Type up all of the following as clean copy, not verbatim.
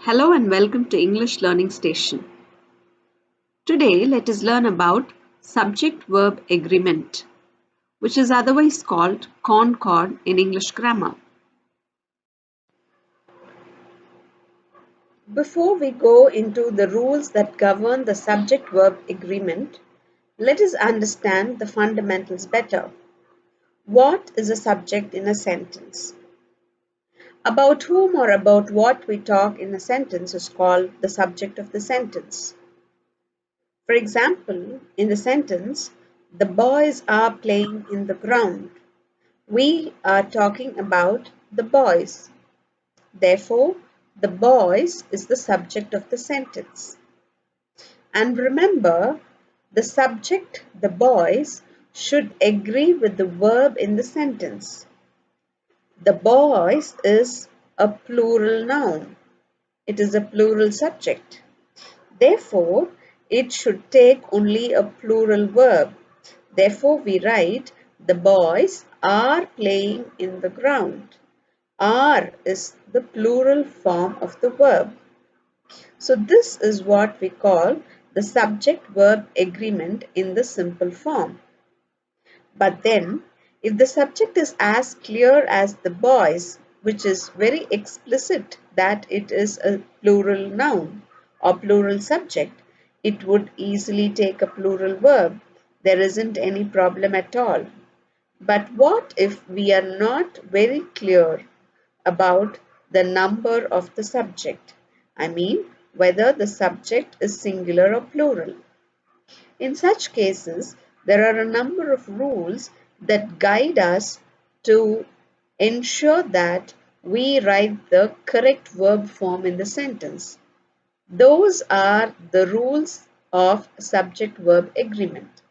Hello and welcome to English Learning Station. Today let us learn about Subject-Verb Agreement, which is otherwise called Concord in English grammar. Before we go into the rules that govern the Subject-Verb Agreement, let us understand the fundamentals better. What is a subject in a sentence? About whom or about what we talk in a sentence is called the subject of the sentence. For example, in the sentence, the boys are playing in the ground. We are talking about the boys. Therefore, the boys is the subject of the sentence. And remember, the subject, the boys, should agree with the verb in the sentence. The boys is a plural noun. It is a plural subject. Therefore, it should take only a plural verb. Therefore, we write, the boys are playing in the ground. Are is the plural form of the verb. So, this is what we call the subject-verb agreement in the simple form. But then, if the subject is as clear as the boys, which is very explicit that it is a plural noun or plural subject, it would easily take a plural verb. There isn't any problem at all. But what if we are not very clear about the number of the subject? I mean, whether the subject is singular or plural. In such cases, there are a number of rules that guide us to ensure that we write the correct verb form in the sentence. Those are the rules of subject-verb agreement.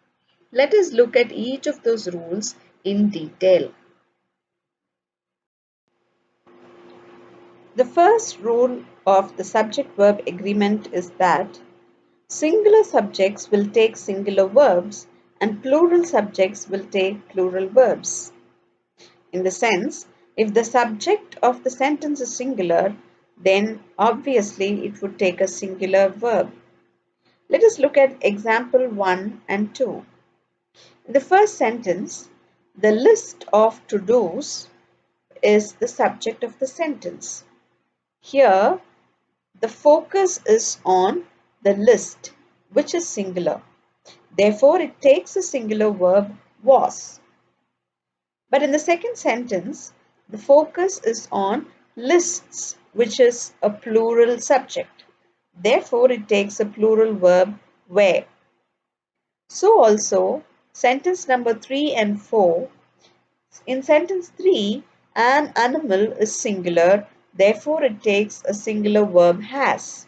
Let us look at each of those rules in detail. The first rule of the subject-verb agreement is that singular subjects will take singular verbs and plural subjects will take plural verbs. In the sense, if the subject of the sentence is singular, then obviously it would take a singular verb. Let us look at example 1 and 2. In the first sentence, the list of to-dos is the subject of the sentence. Here, the focus is on the list, which is singular. Therefore, it takes a singular verb, was. But in the second sentence, the focus is on lists, which is a plural subject. Therefore, it takes a plural verb, were. So also, sentence number 3 and 4. In sentence 3, an animal is singular. Therefore, it takes a singular verb, has.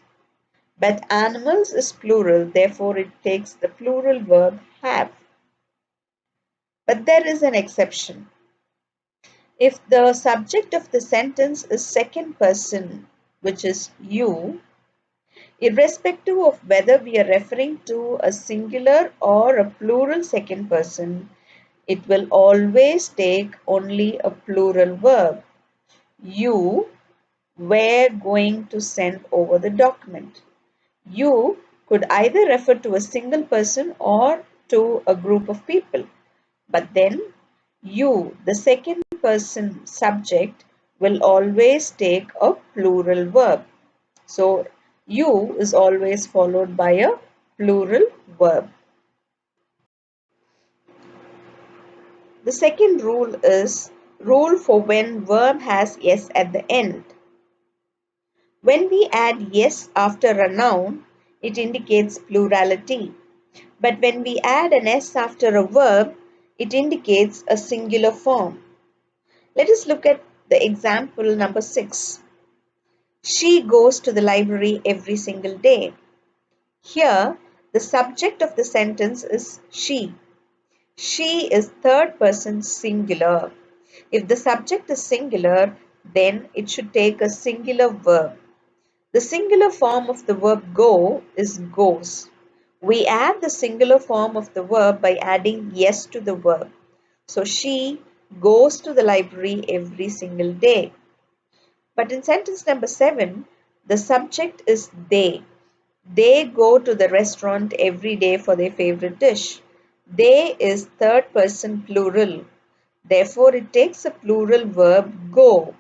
But animals is plural, therefore it takes the plural verb have. But there is an exception. If the subject of the sentence is second person, which is you, irrespective of whether we are referring to a singular or a plural second person, it will always take only a plural verb. You were going to send over the document. You could either refer to a single person or to a group of people. But then you, the second person subject, will always take a plural verb. So you is always followed by a plural verb. The second rule is rule for when verb has s at the end. When we add yes after a noun, it indicates plurality. But when we add an s after a verb, it indicates a singular form. Let us look at the example number 6. She goes to the library every single day. Here, the subject of the sentence is she. She is third person singular. If the subject is singular, then it should take a singular verb. The singular form of the verb go is goes. We add the singular form of the verb by adding yes to the verb. So she goes to the library every single day. But in sentence number 7, The subject is they. They go to the restaurant every day for their favorite dish. They is third person plural. Therefore, it takes a plural verb go.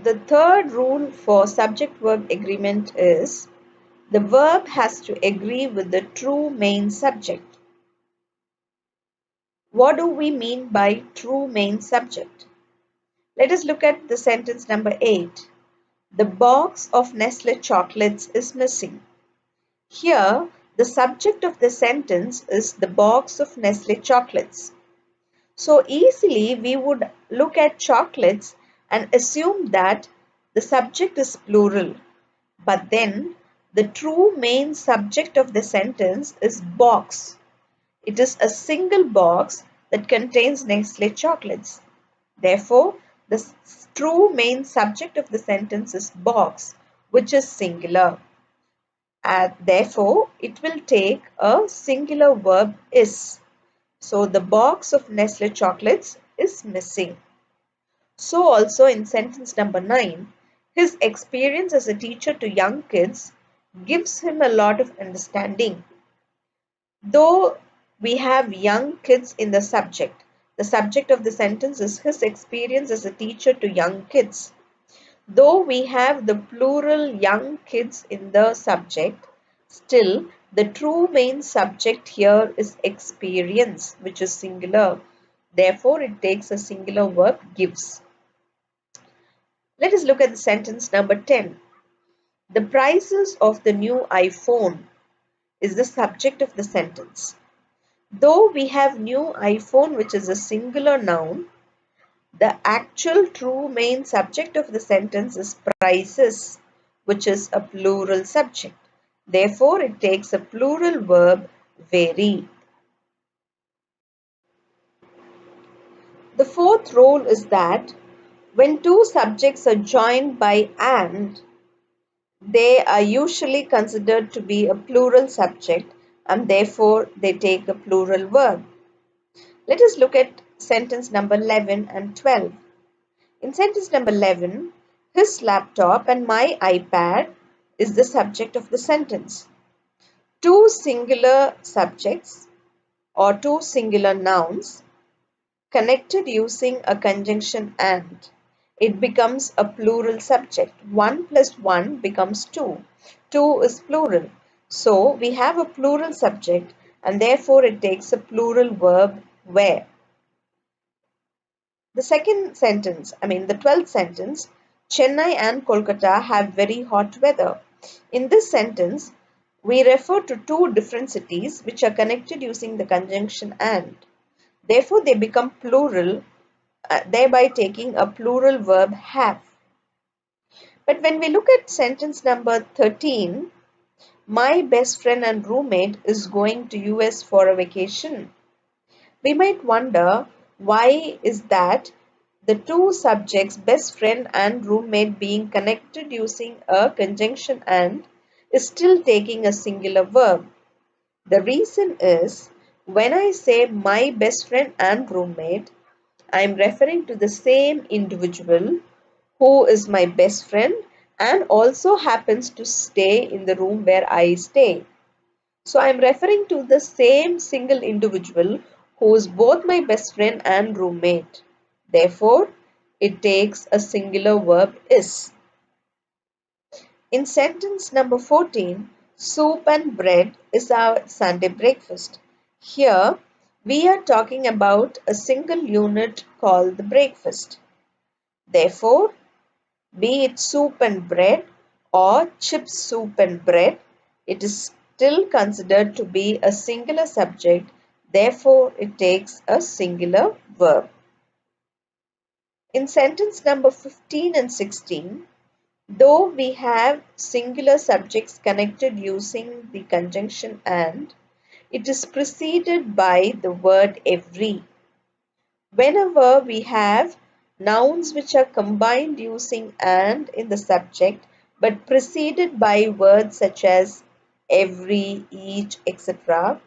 The third rule for subject-verb agreement is the verb has to agree with the true main subject. What do we mean by true main subject? Let us look at the sentence number 8. The box of Nestle chocolates is missing. Here, the subject of the sentence is the box of Nestle chocolates. So easily we would look at chocolates and assume that the subject is plural. But then the true main subject of the sentence is box. It is a single box that contains Nestle chocolates. Therefore, the true main subject of the sentence is box, which is singular. And therefore, it will take a singular verb is. So, the box of Nestle chocolates is missing. So also in sentence number 9, his experience as a teacher to young kids gives him a lot of understanding. Though we have young kids in the subject of the sentence is his experience as a teacher to young kids. Though we have the plural young kids in the subject, still the true main subject here is experience, which is singular. Therefore, it takes a singular verb gives. Let us look at the sentence number 10. The prices of the new iPhone is the subject of the sentence. Though we have new iPhone, which is a singular noun, the actual true main subject of the sentence is prices, which is a plural subject. Therefore, it takes a plural verb vary. The fourth rule is that when two subjects are joined by and, they are usually considered to be a plural subject and therefore they take a plural verb. Let us look at sentence number 11 and 12. In sentence number 11, his laptop and my iPad is the subject of the sentence. Two singular subjects or two singular nouns connected using a conjunction and. It becomes a plural subject. 1 plus 1 becomes 2. 2 is plural. So we have a plural subject and therefore it takes a plural verb where. The 12th sentence, Chennai and Kolkata have very hot weather. In this sentence, we refer to two different cities which are connected using the conjunction and. Therefore, they become plural, thereby taking a plural verb have. But when we look at sentence number 13, my best friend and roommate is going to US for a vacation. We might wonder why is that the two subjects, best friend and roommate, being connected using a conjunction and is still taking a singular verb. The reason is when I say my best friend and roommate, I am referring to the same individual who is my best friend and also happens to stay in the room where I stay. So I am referring to the same single individual who is both my best friend and roommate. Therefore, it takes a singular verb is. In sentence number 14, soup and bread is our Sunday breakfast. Here, we are talking about a single unit called the breakfast. Therefore, be it soup and bread or chips, soup and bread, it is still considered to be a singular subject. Therefore, it takes a singular verb. In sentence number 15 and 16, though we have singular subjects connected using the conjunction and, it is preceded by the word every. Whenever we have nouns which are combined using and in the subject but preceded by words such as every, each, etc.,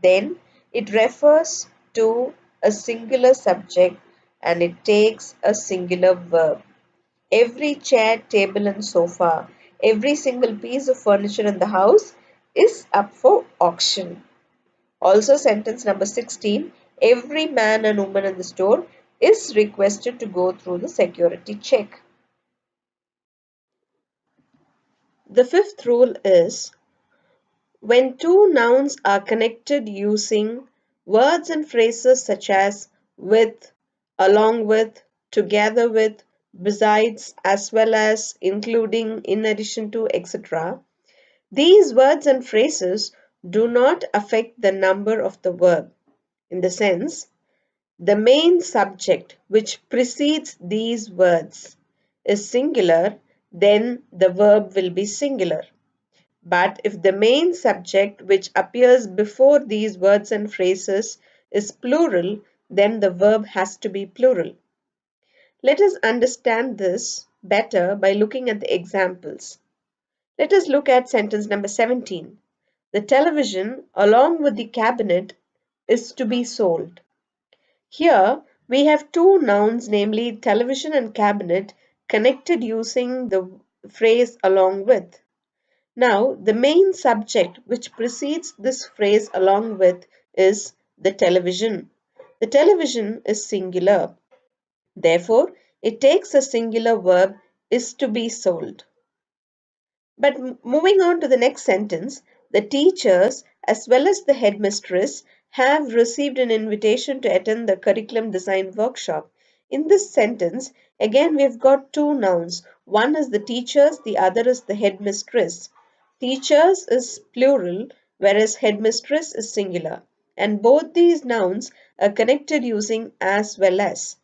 then it refers to a singular subject and it takes a singular verb. Every chair, table and sofa, every single piece of furniture in the house is up for auction. Also, sentence number 16, every man and woman in the store is requested to go through the security check. The fifth rule is when two nouns are connected using words and phrases such as with, along with, together with, besides, as well as, including, in addition to, etc., these words and phrases do not affect the number of the verb. In the sense, the main subject which precedes these words is singular, then the verb will be singular. But if the main subject which appears before these words and phrases is plural, then the verb has to be plural. Let us understand this better by looking at the examples. Let us look at sentence number 17. The television, along with the cabinet, is to be sold. Here we have two nouns, namely television and cabinet, connected using the phrase along with. Now, the main subject which precedes this phrase along with is the television. The television is singular. Therefore, it takes a singular verb is to be sold. But moving on to the next sentence, the teachers as well as the headmistress have received an invitation to attend the curriculum design workshop. In this sentence, again we've got two nouns. One is the teachers, the other is the headmistress. Teachers is plural, whereas headmistress is singular. And both these nouns are connected using as well as.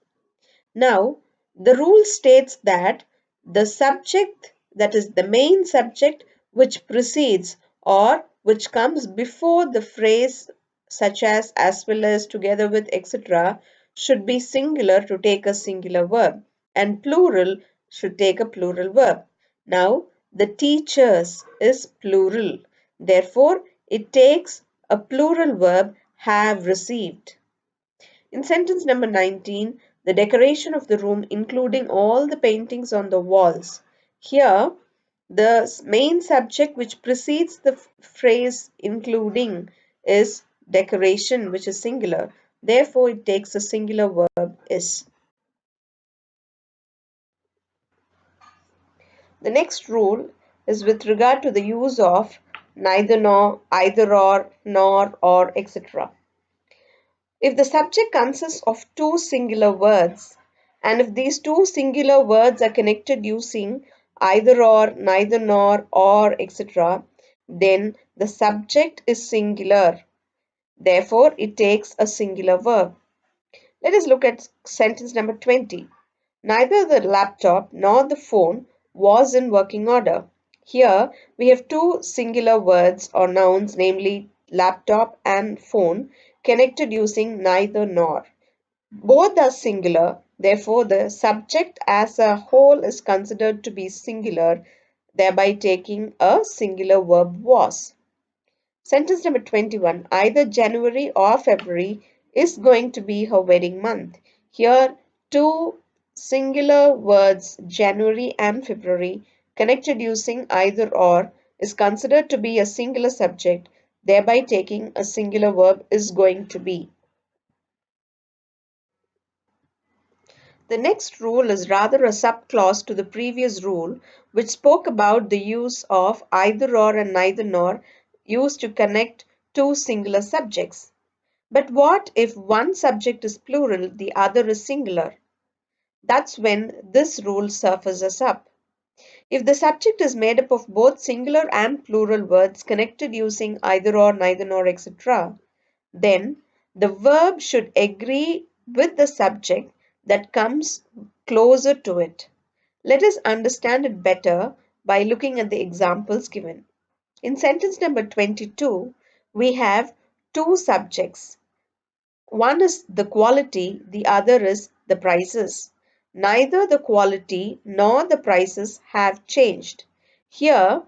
Now, the rule states that the subject, that is the main subject which precedes or which comes before the phrase such as well as, together with, etc., should be singular to take a singular verb and plural should take a plural verb. Now, the teachers is plural. Therefore, it takes a plural verb have received. In sentence number 19, the decoration of the room including all the paintings on the walls. Here, the main subject which precedes the phrase including is decoration, which is singular. Therefore, it takes a singular verb is. The next rule is with regard to the use of neither nor, either or, nor, or, etc. If the subject consists of two singular words, and if these two singular words are connected using either or, neither nor, or, etc., then the subject is singular. Therefore, it takes a singular verb. Let us look at sentence number 20. Neither the laptop nor the phone was in working order. Here we have two singular words or nouns, namely laptop and phone, connected using neither nor. Both are singular, therefore the subject as a whole is considered to be singular, thereby taking a singular verb was. Sentence number 21. Either January or February is going to be her wedding month. Here, two singular words, January and February, connected using either or, is considered to be a singular subject, thereby taking a singular verb is going to be. The next rule is rather a subclause to the previous rule, which spoke about the use of either or and neither nor used to connect two singular subjects. But what if one subject is plural, the other is singular? That's when this rule surfaces up. If the subject is made up of both singular and plural words connected using either or, neither nor, etc., then the verb should agree with the subject that comes closer to it. Let us understand it better by looking at the examples given. In sentence number 22, we have two subjects. One is the quality, the other is the prices. Neither the quality nor the prices have changed. Here,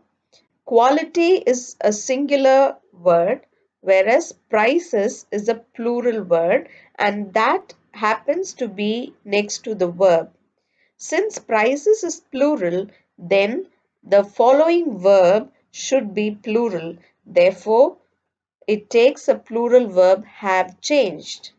quality is a singular word, whereas prices is a plural word, and that happens to be next to the verb. Since prices is plural, then the following verb should be plural. Therefore, it takes a plural verb have changed.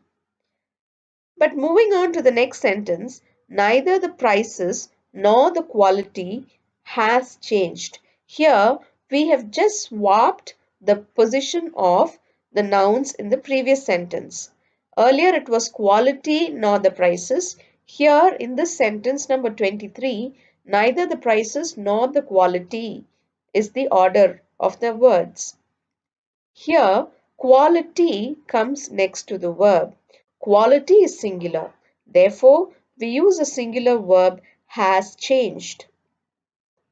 But moving on to the next sentence, neither the prices nor the quality has changed. Here we have just swapped the position of the nouns in the previous sentence. Earlier it was quality nor the prices. Here in this sentence number 23, neither the prices nor the quality is the order of the words. Here, quality comes next to the verb. Quality is singular. Therefore, we use a singular verb has changed.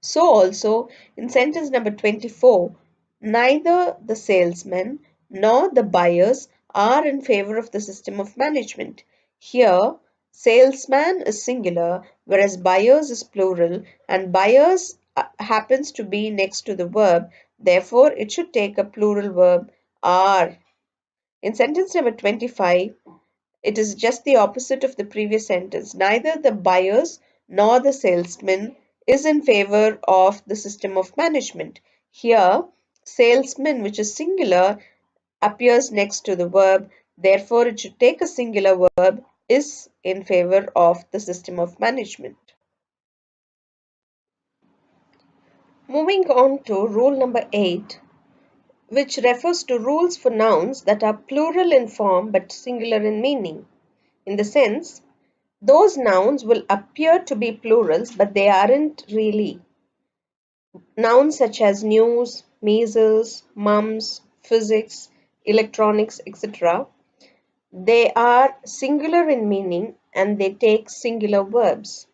So also in sentence number 24, neither the salesman nor the buyers are in favor of the system of management. Here, salesman is singular, whereas buyers is plural, and buyers happens to be next to the verb. Therefore, it should take a plural verb are. In sentence number 25, it is just the opposite of the previous sentence. Neither the buyers nor the salesman is in favor of the system of management. Here, salesman, which is singular, appears next to the verb. Therefore, it should take a singular verb, is in favor of the system of management. Moving on to rule number 8, which refers to rules for nouns that are plural in form but singular in meaning. In the sense, those nouns will appear to be plurals, but they aren't really. Nouns such as news, measles, mumps, physics, electronics, etc. They are singular in meaning and they take singular verbs.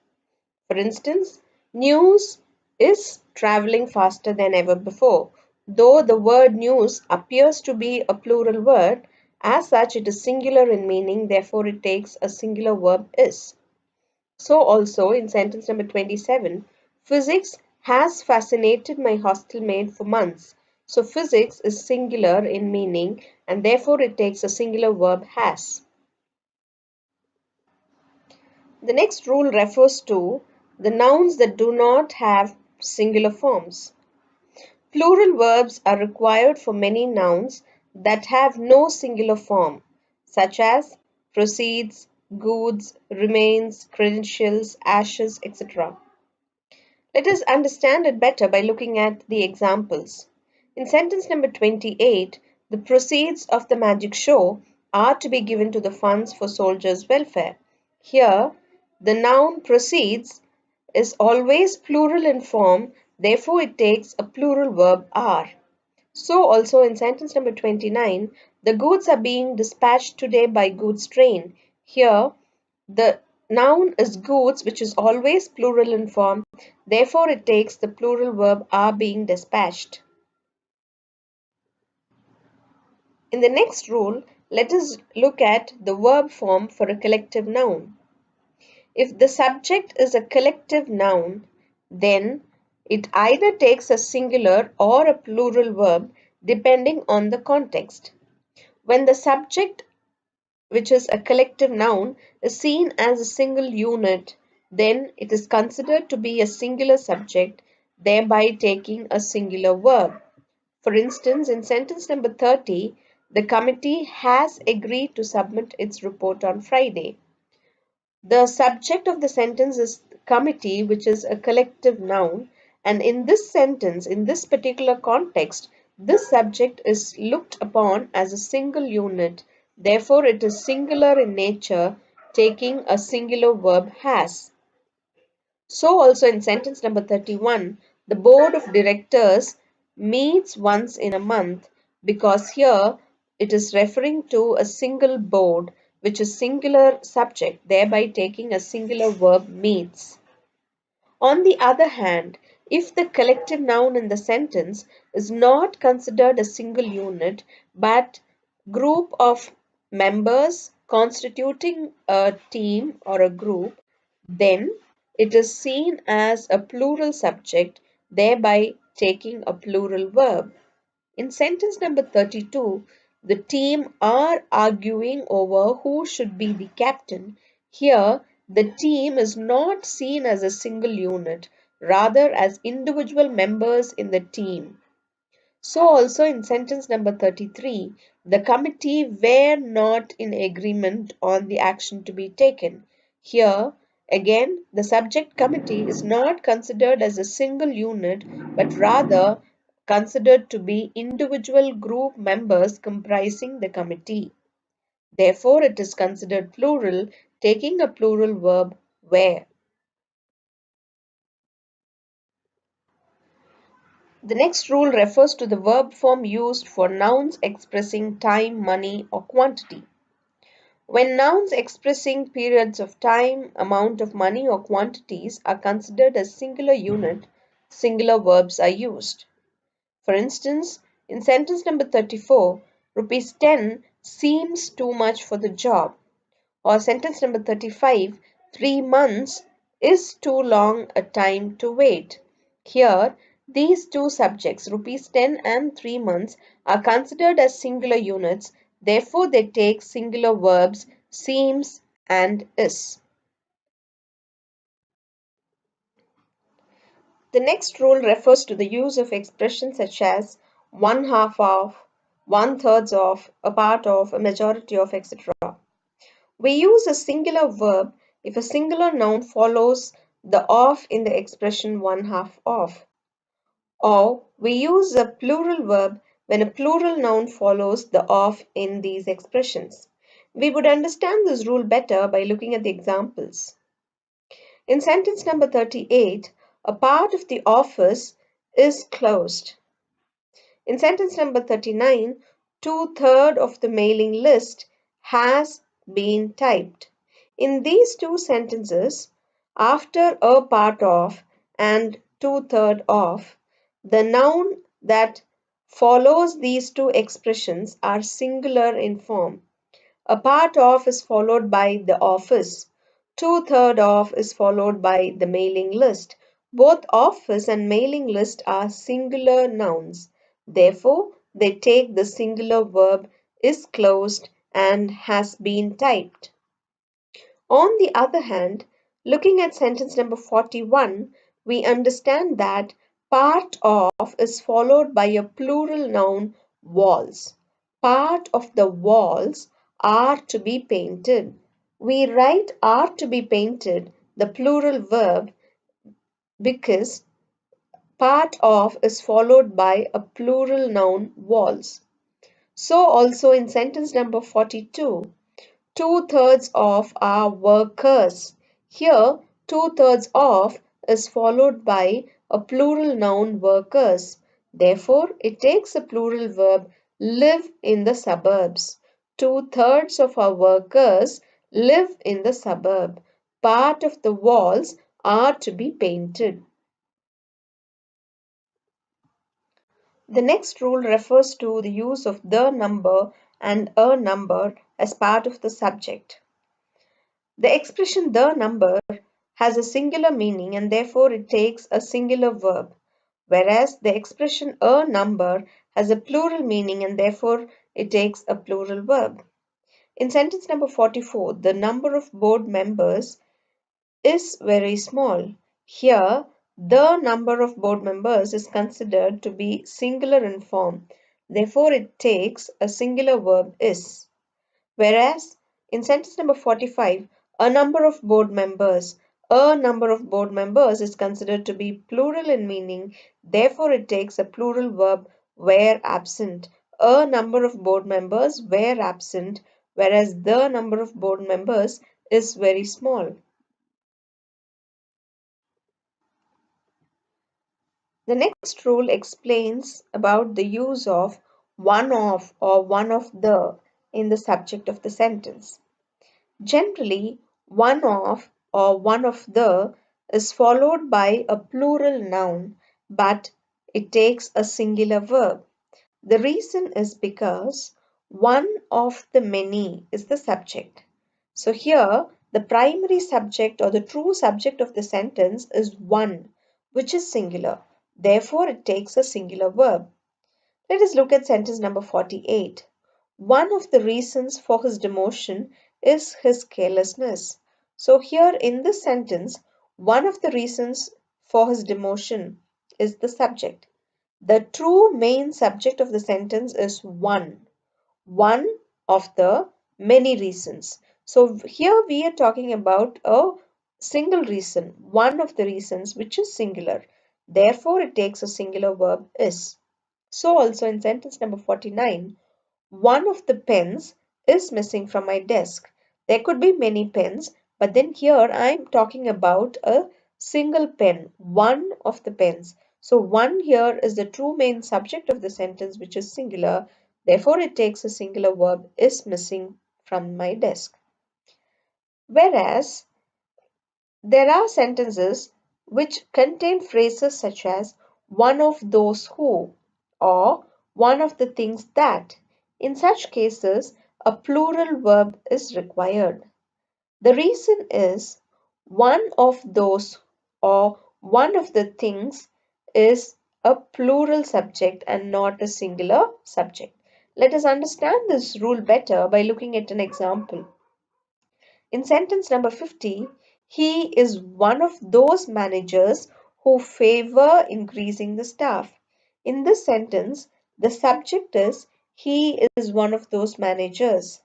For instance, news is traveling faster than ever before. Though the word news appears to be a plural word, as such it is singular in meaning, therefore it takes a singular verb is. So also in sentence number 27, physics has fascinated my hostel maid for months. So physics is singular in meaning and therefore it takes a singular verb has. The next rule refers to the nouns that do not have singular forms. Plural verbs are required for many nouns that have no singular form, such as proceeds, goods, remains, credentials, ashes, etc. Let us understand it better by looking at the examples. In sentence number 28, the proceeds of the magic show are to be given to the funds for soldiers' welfare. Here, the noun proceeds is always plural in form, therefore it takes a plural verb are. So also in sentence number 29, the goods are being dispatched today by goods train. Here, the noun is goods, which is always plural in form. Therefore, it takes the plural verb are being dispatched. In the next rule, let us look at the verb form for a collective noun. If the subject is a collective noun, then it either takes a singular or a plural verb depending on the context. When the subject, which is a collective noun, is seen as a single unit, then it is considered to be a singular subject, thereby taking a singular verb. For instance, in sentence number 30, the committee has agreed to submit its report on Friday. The subject of the sentence is committee, which is a collective noun, and in this sentence, in this particular context, this subject is looked upon as a single unit. Therefore, it is singular in nature, taking a singular verb has. So also in sentence number 31, the board of directors meets once in a month, because here it is referring to a single board, which is singular subject, thereby taking a singular verb meets. On the other hand, if the collective noun in the sentence is not considered a single unit but group of members constituting a team or a group, then it is seen as a plural subject, thereby taking a plural verb. In sentence number 32, the team are arguing over who should be the captain, here the team is not seen as a single unit, rather as individual members in the team. So also in sentence number 33, the committee were not in agreement on the action to be taken. Here, again, the subject committee is not considered as a single unit, but rather considered to be individual group members comprising the committee. Therefore, it is considered plural, taking a plural verb were. The next rule refers to the verb form used for nouns expressing time, money, or quantity. When nouns expressing periods of time, amount of money, or quantities are considered as singular unit, singular verbs are used. For instance, in sentence number 34, rupees 10 seems too much for the job. Or sentence number 35, 3 months is too long a time to wait. Here, these two subjects, rupees 10 and 3 months, are considered as singular units, therefore they take singular verbs seems and is. The next rule refers to the use of expressions such as one half of, one thirds of, a part of, a majority of, etc. We use a singular verb if a singular noun follows the of in the expression one half of. Or we use a plural verb when a plural noun follows the of in these expressions. We would understand this rule better by looking at the examples. In sentence number 38, a part of the office is closed. In sentence number 39, 2/3 of the mailing list has been typed. In these two sentences, after a part of and 2/3 of, the noun that follows these two expressions are singular in form. A part of is followed by the office. 2/3 of is followed by the mailing list. Both office and mailing list are singular nouns. Therefore, they take the singular verb is closed and has been typed. On the other hand, looking at sentence number 41, we understand that part of is followed by a plural noun walls. Part of the walls are to be painted. We write are to be painted, the plural verb, because part of is followed by a plural noun walls. So also in sentence number 42, 2/3 of our workers. Here, 2/3 of is followed by a plural noun workers. Therefore, it takes a plural verb live in the suburbs. 2/3 of our workers live in the suburb. Part of the walls are to be painted. The next rule refers to the use of the number and a number as part of the subject. The expression the number has a singular meaning and therefore it takes a singular verb, whereas the expression a number has a plural meaning and therefore it takes a plural verb. In sentence number 44, the number of board members is very small. Here, the number of board members is considered to be singular in form, therefore it takes a singular verb is. Whereas in sentence number 45, a number of board members, is considered to be plural in meaning, therefore it takes a plural verb were absent. A number of board members were absent, whereas the number of board members is very small. The next rule explains about the use of one of or one of the in the subject of the sentence. Generally, one of or one of the is followed by a plural noun, but it takes a singular verb. The reason is because one of the many is the subject. So here, the primary subject or the true subject of the sentence is one, which is singular. Therefore, it takes a singular verb. Let us look at sentence number 48. One of the reasons for his demotion is his carelessness. So, here in this sentence, one of the reasons for his demotion is the subject. The true main subject of the sentence is one of the many reasons. So, here we are talking about a single reason, one of the reasons which is singular. Therefore, it takes a singular verb is. So, also in sentence number 49, one of the pens is missing from my desk. There could be many pens, but then here I'm talking about a single pen, one of the pens. So one here is the true main subject of the sentence, which is singular. Therefore, it takes a singular verb is missing from my desk. Whereas there are sentences which contain phrases such as one of those who or one of the things that. In such cases, a plural verb is required. The reason is one of those or one of the things is a plural subject and not a singular subject. Let us understand this rule better by looking at an example. In sentence number 50, he is one of those managers who favor increasing the staff. In this sentence, the subject is he is one of those managers.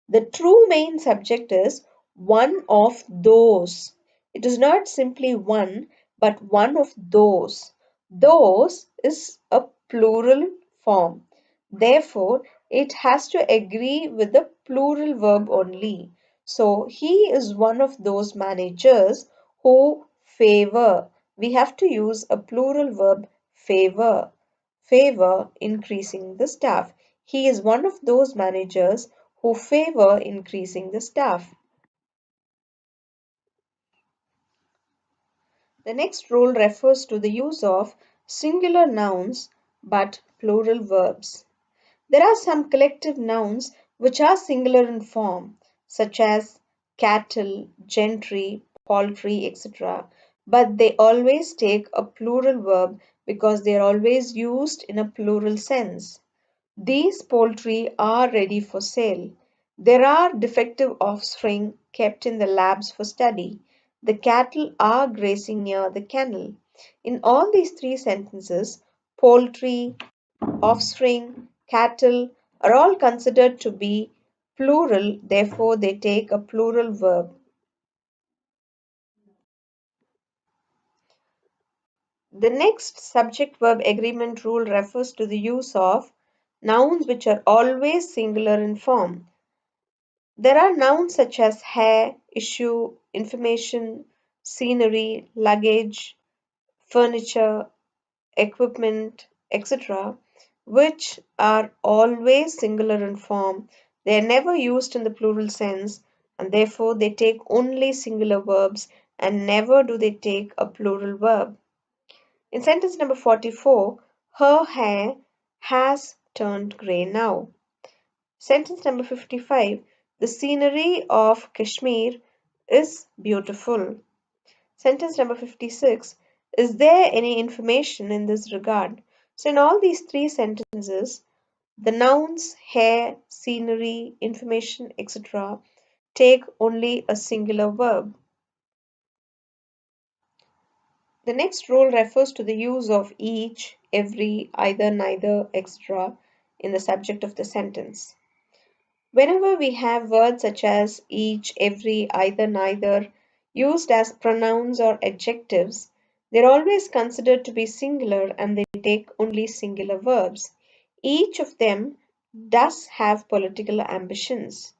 The true main subject is one of those. It is not simply one, but one of those. Those is a plural form. Therefore, it has to agree with the plural verb only. So, he is one of those managers who favor. We have to use a plural verb favor. Favor increasing the staff. He is one of those managers who favor increasing the staff. The next rule refers to the use of singular nouns but plural verbs. There are some collective nouns which are singular in form, such as cattle, gentry, poultry, etc. But they always take a plural verb because they are always used in a plural sense. These poultry are ready for sale. There are defective offspring kept in the labs for study. The cattle are grazing near the canal. In all these three sentences, poultry, offspring, cattle are all considered to be plural, therefore, they take a plural verb. The next subject verb agreement rule refers to the use of nouns which are always singular in form. There are nouns such as hair, issue, information, scenery, luggage, furniture, equipment, etc., which are always singular in form. They are never used in the plural sense and therefore they take only singular verbs and never do they take a plural verb. In sentence number 44, her hair has turned grey now. Sentence number 55, the scenery of Kashmir is beautiful. Sentence number 56, is there any information in this regard? So, in all these three sentences, the nouns hair, scenery, information, etc. take only a singular verb. The next rule refers to the use of each, every, either, neither, etc. in the subject of the sentence. Whenever we have words such as each, every, either, neither used as pronouns or adjectives, they're always considered to be singular and they take only singular verbs. Each of them does have political ambitions.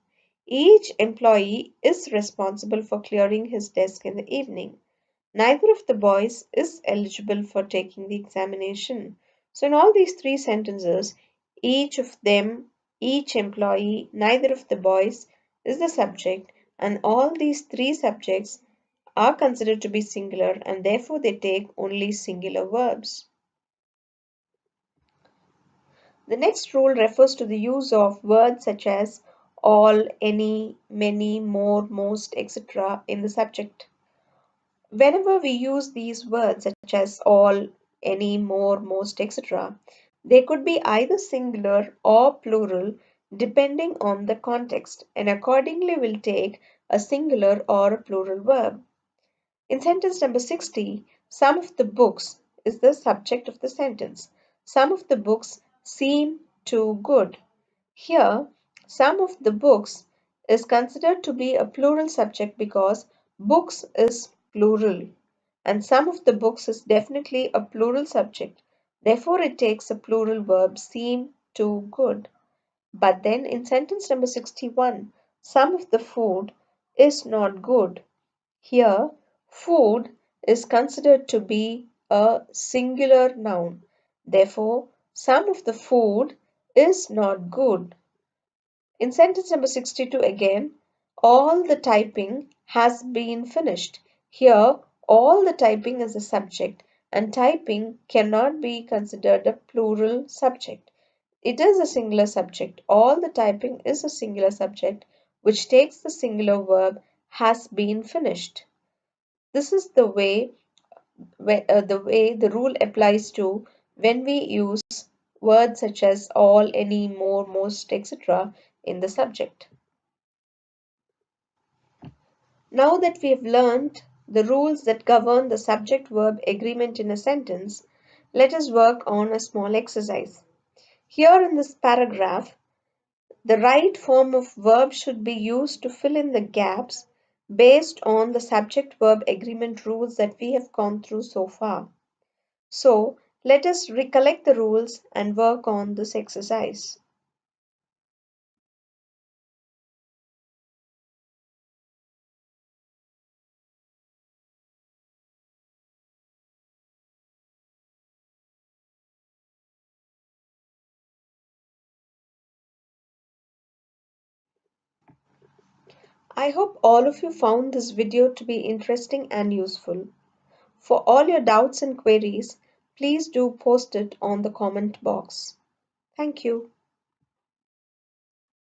Each employee is responsible for clearing his desk in the evening. Neither of the boys is eligible for taking the examination. So, in all these three sentences, each of them, each employee, neither of the boys is the subject, and all these three subjects are considered to be singular and therefore they take only singular verbs. The next rule refers to the use of words such as all, any, many, more, most, etc. in the subject. Whenever we use these words such as all, any, more, most, etc., they could be either singular or plural depending on the context and accordingly will take a singular or a plural verb. In sentence number 60, some of the books is the subject of the sentence. Some of the books seem too good. Here, some of the books is considered to be a plural subject because books is plural and some of the books is definitely a plural subject. Therefore, it takes a plural verb seem too good. But then in sentence number 61, some of the food is not good. Here, food is considered to be a singular noun. Therefore, some of the food is not good. In sentence number 62 again, all the typing has been finished. Here, all the typing is a subject and typing cannot be considered a plural subject. It is a singular subject. All the typing is a singular subject which takes the singular verb has been finished. This is the rule applies to when we use words such as all, any, more, most, etc. in the subject. Now that we have learned the rules that govern the subject-verb agreement in a sentence, let us work on a small exercise. Here in this paragraph, the right form of verb should be used to fill in the gaps based on the subject-verb agreement rules that we have gone through so far. So, let us recollect the rules and work on this exercise. I hope all of you found this video to be interesting and useful. For all your doubts and queries, please do post it on the comment box. Thank you.